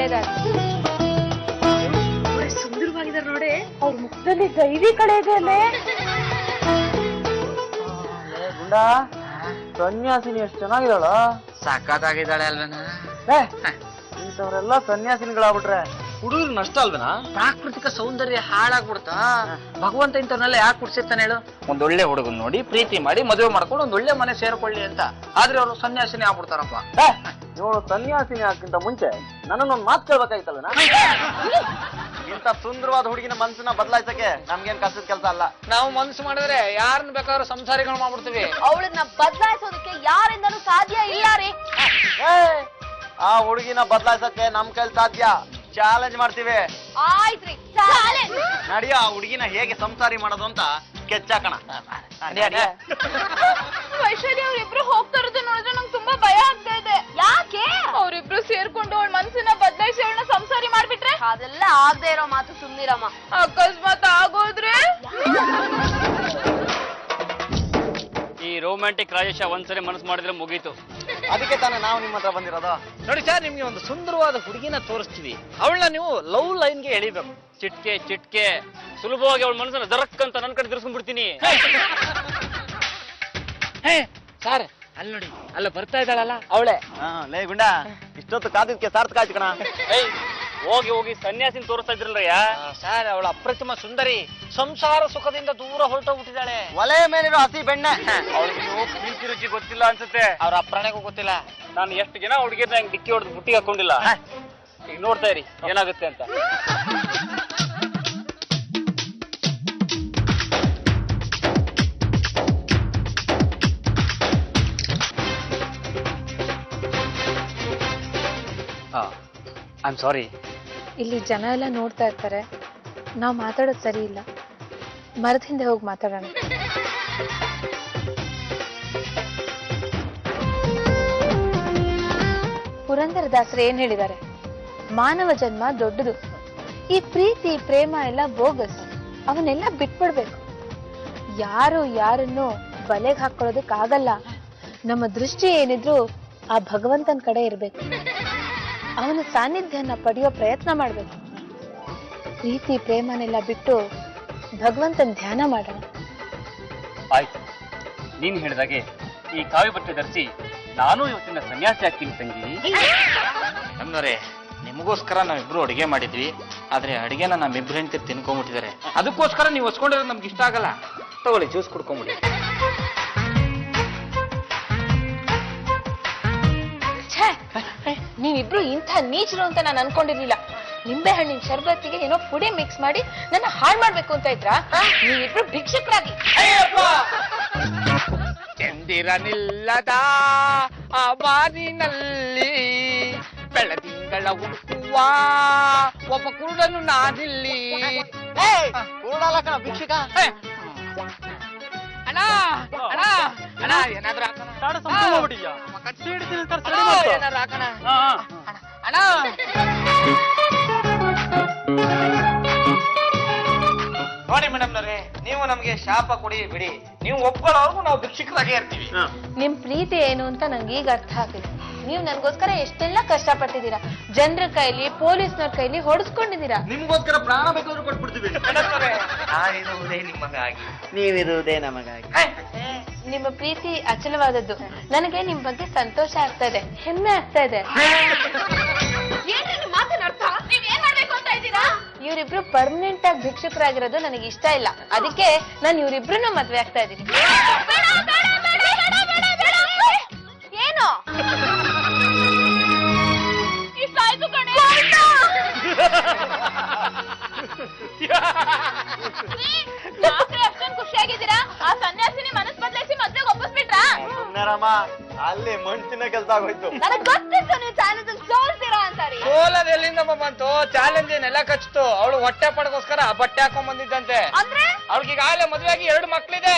ಇದ್ದಾರೆ. ಸುಂದರವಾಗಿದ್ದಾರೆ ನೋಡಿ. ಅವ್ರ ಮುಖದಲ್ಲಿ ದೈವಿ ಕಳೆ ಇದೆ. ಗುಂಡಾ ಸನ್ಯಾಸಿನಿ ಎಷ್ಟು ಚೆನ್ನಾಗಿದ್ದಾಳ. ಸಖತ್ತಾಗಿದ್ದಾಳೆ ಅಲ್ವೇನ. ಇಂಥವ್ರೆಲ್ಲ ಸನ್ಯಾಸಿನಿಗಳಾಗ್ಬಿಟ್ರೆ ಹುಡುಗರು ನಷ್ಟ ಅಲ್ವೇನಾ? ಪ್ರಾಕೃತಿಕ ಸೌಂದರ್ಯ ಹಾಳಾಗ್ಬಿಡ್ತಾ. ಭಗವಂತ ಇಂಥವ್ರನ್ನೆಲ್ಲ ಯಾಕೆ ಕುಡ್ಸಿರ್ತಾನೆ ಹೇಳು? ಒಂದೊಳ್ಳೆ ಹುಡುಗನ್ ನೋಡಿ ಪ್ರೀತಿ ಮಾಡಿ ಮದುವೆ ಮಾಡ್ಕೊಂಡು ಒಂದೊಳ್ಳೆ ಮನೆ ಸೇರ್ಕೊಳ್ಳಿ ಅಂತ. ಆದ್ರೆ ಅವ್ರು ಸನ್ಯಾಸಿನಿ ಆಗ್ಬಿಡ್ತಾರಪ್ಪ. ಇವಳು ಸನ್ಯಾಸಿನಿ ಆಗ್ಕಿಂತ ಮುಂಚೆ ನನ್ನನ್ನೊಂದು ಮಾತು ಕೇಳ್ಬೇಕಾಯ್ತಲ್ವೇನಾ? ಇಂಥ ಸುಂದರವಾದ ಹುಡುಗಿನ ಮನಸ್ಸನ್ನ ಬದಲಾಯಿಸಕ್ಕೆ ನಮ್ಗೇನ್ ಕಷ್ಟದ ಕೆಲಸ ಅಲ್ಲ. ನಾವು ಮನ್ಸು ಮಾಡಿದ್ರೆ ಯಾರನ್ನ ಬೇಕಾದ್ರೂ ಸಂಸಾರಿಗಳು ಮಾಡ್ಬಿಡ್ತೀವಿ. ಅವಳನ್ನ ಬದಲಾಯಿಸೋದಕ್ಕೆ ಯಾರಿಂದನೂ ಸಾಧ್ಯ ಇಲ್ಲ ರೀ. ಆ ಹುಡುಗಿನ ಬದಲಾಯಿಸಕ್ಕೆ ನಮ್ ಕೈಲಿ ಸಾಧ್ಯ. ಚಾಲೆಂಜ್ ಮಾಡ್ತೀವಿ. ಆಯ್ತ್ರಿ, ಚಾಲೆಂಜ್. ನಡಿಯ ಆ ಹುಡುಗಿನ ಹೇಗೆ ಸಂಸಾರಿ ಮಾಡೋದು ಅಂತ ಕೆಚ್ಚಾಕಣ. ವೈಶಾಲಿ ಅವ್ರಿಬ್ರು ಹೋಗ್ತಾ ಇರೋದು ನೋಡಿದ್ರೆ ನಂಗೆ ತುಂಬಾ ಭಯ ಆಗ್ತಾ ಇದೆ. ಯಾಕೆ? ಅವ್ರಿಬ್ರು ಸೇರ್ಕೊಂಡು ಅವಳ ಮನ್ಸನ್ನ ಬದಲಾಯಿಸಿ ಅವಳನ್ನ ಸಂಸಾರಿ ಮಾಡ್ಬಿಟ್ರೆ? ಅದೆಲ್ಲ ಆಗದೆ ಇರೋ ಮಾತು, ಸುಮ್ನಿರಮ್ಮ. ಅಕಸ್ಮಾತ್ ಆಗೋದ್ರೆ ಈ ರೋಮ್ಯಾಂಟಿಕ್ ರಾಜೇಶ ಒಂದ್ಸರಿ ಮನಸ್ಸು ಮಾಡಿದ್ರೆ ಮುಗೀತು. ಅದಕ್ಕೆ ತಾನೇ ನಾವು ನಿಮ್ಮ ಹತ್ರ ಬಂದಿರೋದು. ನೋಡಿ ಸರ್, ನಿಮ್ಗೆ ಒಂದು ಸುಂದರವಾದ ಹುಡುಗಿನ ತೋರಿಸ್ತೀವಿ. ಅವಳನ್ನ ನೀವು ಲವ್ ಲೈನ್ಗೆ ಎಳಿಬೇಕು. ಚಿಟ್ಕೆ ಚಿಟ್ಕೆ ಸುಲಭವಾಗಿ ಅವಳ ಮನಸ್ಸನ್ನ ದರಕ್ಕಂತ ನನ್ನ ಕಡೆ ತಿರ್ಸ್ಕೊಂಡ್ಬಿಡ್ತೀನಿ. ಸರ್ ಅಲ್ಲಿ ನೋಡಿ, ಅಲ್ಲ ಬರ್ತಾ ಇದ್ದಾಳಲ್ಲ ಅವಳೆ. ಲೇ ಗುಂಡಾ, ಇಷ್ಟೊತ್ತು ಕಾದಿದ್ಕೆ ಸಾರ್ಥಕ ಆಯ್ತು ಕಣ. ಹೋಗಿ ಹೋಗಿ ಸನ್ಯಾಸಿನ ತೋರಿಸ್ತಾ ಇದ್ರಲ್ಲಯ್ಯ. ಸರ್ ಅವಳ ಅಪ್ರತಿಮ ಸುಂದರಿ, ಸಂಸಾರ ಸುಖದಿಂದ ದೂರ ಹೊರಟೋಗ್ಬಿಟ್ಟಿದ್ದಾಳೆ. ಒಲೆ ಮೇಲಿರೋ ಹಸಿ ಬೆಣ್ಣೆ. ಅವಳಿಗೆ ಪ್ರೀತಿ ರುಚಿ ಗೊತ್ತಿಲ್ಲ ಅನ್ಸುತ್ತೆ. ಅವ್ರ ಅಪ್ಪಣೆಗೂ ಗೊತ್ತಿಲ್ಲ. ನಾನು ಎಷ್ಟು ಜನ ಹುಡುಗಿರ್ನ ಹೆಂಗ್ ಡಿಕ್ಕಿ ಹೊಡೆದು ಬುಟ್ಟಿಗೆ ಹಾಕೊಂಡಿಲ್ಲ. ಈಗ ನೋಡ್ತಾ ಇರಿ ಏನಾಗುತ್ತೆ ಅಂತ. I am sorry. ಇಲ್ಲಿ ಜನ ಎಲ್ಲ ನೋಡ್ತಾ ಇರ್ತಾರೆ, ನಾವು ಮಾತಾಡೋದು ಸರಿ ಇಲ್ಲ. ಮರದ ಹಿಂದೆ ಹೋಗಿ ಮಾತಾಡೋಣ. ಪುರಂದರದಾಸರು ಏನ್ ಹೇಳಿದ್ದಾರೆ? ಮಾನವ ಜನ್ಮ ದೊಡ್ಡದು, ಈ ಪ್ರೀತಿ ಪ್ರೇಮ ಎಲ್ಲ ಬೋಗಸ್, ಅವನ್ನೆಲ್ಲ ಬಿಟ್ಬಿಡ್ಬೇಕು. ಯಾರು ಯಾರನ್ನು ಬಲೆಗೆ ಹಾಕೊಳ್ಳೋದಕ್ಕಾಗಲ್ಲ. ನಮ್ಮ ದೃಷ್ಟಿ ಏನಿದ್ರು ಆ ಭಗವಂತನ ಕಡೆ ಇರ್ಬೇಕು. ಅವನ ಸಾನ್ನಿಧ್ಯನ ಪಡೆಯೋ ಪ್ರಯತ್ನ ಮಾಡ್ಬೇಕು. ಪ್ರೀತಿ ಪ್ರೇಮನೆಲ್ಲ ಬಿಟ್ಟು ಭಗವಂತನ ಧ್ಯಾನ ಮಾಡೋಣ. ಆಯ್ತು, ನೀನ್ ಹೇಳಿದಾಗೆ ಈ ಕಾವಿ ಬಟ್ಟೆ ಧರಿಸಿ ನಾನು ಇವತ್ತಿನ ಸನ್ಯಾಸಿ ಆಗ್ತೀನಿ ತಂಗಿ. ನಮ್ನವ್ರೆ, ನಿಮಗೋಸ್ಕರ ನಾವಿಬ್ರು ಅಡಿಗೆ ಮಾಡಿದ್ವಿ. ಆದ್ರೆ ಅಡಿಗೆನ ನಮ್ಮಿಬ್ರು ಹೆಂಡತಿ ತಿನ್ಕೊಂಡ್ಬಿಟ್ಟಿದ್ದಾರೆ. ಅದಕ್ಕೋಸ್ಕರ ನೀವು ಹೊಸ್ಕೊಂಡಿರೋದು ನಮ್ಗೆ ಇಷ್ಟ ಆಗಲ್ಲ. ತಗೊಳ್ಳಿ, ಜ್ಯೂಸ್ ಕುಡ್ಕೊಂಬಿಡಿ. ನೀವಿಬ್ರು ಇಂಥ ನೀಚರು ಅಂತ ನಾನು ಅನ್ಕೊಂಡಿರ್ಲಿಲ್ಲ. ನಿಂಬೆ ಹಣ್ಣಿನ ಶರ್ಬತ್ತಿಗೆ ಏನೋ ಪುಡಿ ಮಿಕ್ಸ್ ಮಾಡಿ ನನ್ನ ಹಾಳು ಮಾಡ್ಬೇಕು ಅಂತ ಇದ್ರ? ನೀವಿಬ್ರು ಭಿಕ್ಷುಕರಾಗಿ. ಚಂದಿರನಿಲ್ಲದ ಆ ಬಾರಿನಲ್ಲಿ ಬೆಳದಿಂಗಳ ಹುಡುಕುವ ಒಬ್ಬ ಕುರುಡನು ನಾನಿಲ್ಲಿ. ಕೂಡಲ್ಲ ಕಣ ಭಿಕ್ಷುಕ. ಅಣ್ಣ ಅಣ್ಣ ಅಣ್ಣ, ಏನಾದ್ರೂ ಏನಾದ್ರು ಹಾಕೋಣ ಅಣ್ಣ. ನೋಡಿ ಮೇಡಮ್ನವ್ರೆ, ನೀವು ನಮ್ಗೆ ಶಾಪ ಕೊಡಿ ಬಿಡಿ, ನೀವು ಒಪ್ಕೊಳ್ಳೋರ್ಗು ನಾವು ಭಿಕ್ಷುಕರಾಗೇ ಇರ್ತೀವಿ. ನಿಮ್ ಪ್ರೀತಿ ಏನು ಅಂತ ನಂಗೆ ಈಗ ಅರ್ಥ ಆಗಿದೆ. ನೀವು ನನ್ಗೋಸ್ಕರ ಎಷ್ಟೆಲ್ಲ ಕಷ್ಟಪಟ್ಟಿದ್ದೀರಾ. ಜನರ ಕೈಲಿ, ಪೊಲೀಸ್ನವ್ರ ಕೈಲಿ ಹೊಡೆಸ್ಕೊಂಡಿದ್ದೀರಾ. ನಿಮ್ಗೋಸ್ಕರ ಪ್ರಾಣ ಬೇಕಾದ್ರೂ ಕೊಟ್ಬಿಡ್ತೀವಿ. ನಾನಿರುವುದೇ ನಿಮಗಾಗಿ, ನೀವಿರುವುದೇ ನಮಗಾಗಿ. ನಿಮ್ಮ ಪ್ರೀತಿ ಅಚಲವಾದದ್ದು. ನನಗೆ ನಿಮ್ ಬಗ್ಗೆ ಸಂತೋಷ ಆಗ್ತಾ ಇದೆ, ಹೆಮ್ಮೆ ಆಗ್ತಾ ಇದೆ. ಇವರಿಬ್ರು ಪರ್ಮನೆಂಟ್ ಆಗಿ ಭಿಕ್ಷುಕರಾಗಿರೋದು ನನಗೆ ಇಷ್ಟ ಇಲ್ಲ. ಅದಕ್ಕೆ ನಾನು ಇವರಿಬ್ರು ಮದ್ವೆ ಆಗ್ತಾ ಇದ್ದೀನಿ. ಏನು ಖುಷಿಯಾಗಿದ್ದೀರಾ? ಆ ಸನ್ಯಾಸಿನಿ ಮನಸ್ ಬದಲಾಯಿಸಿ ಮದ್ವೆಗೆ ಒಪ್ಪಿಸ್ಬಿಟ್ರಾ? ಅಲ್ಲಿ ಮಣ್ತಿನ ಕೆಲಸ ಆಗೋಯ್ತು. ನನಗೆ ಗೊತ್ತಿತ್ತು ನೀವು ಚಾಲೆಂಜ್ ಸೋಲ್ತೀರಾ ಅಂತ. ಸೋಲದ ಎಲ್ಲಿಂದ ಬಂತು? ಚಾಲೆಂಜ್ ನೆಲ ಕಚ್ಚಿತು. ಅವಳು ಹೊಟ್ಟೆ ಪಡಗೋಸ್ಕರ ಬಟ್ಟೆ ಹಾಕೊಂಡ್ ಬಂದಿದ್ದಂತೆ. ಅಂದ್ರೆ ಅವ್ಳಿಗೆ ಈಗಾಗಲೇ ಮದುವೆ ಆಗಿ 2 ಮಕ್ಳಿದೆ.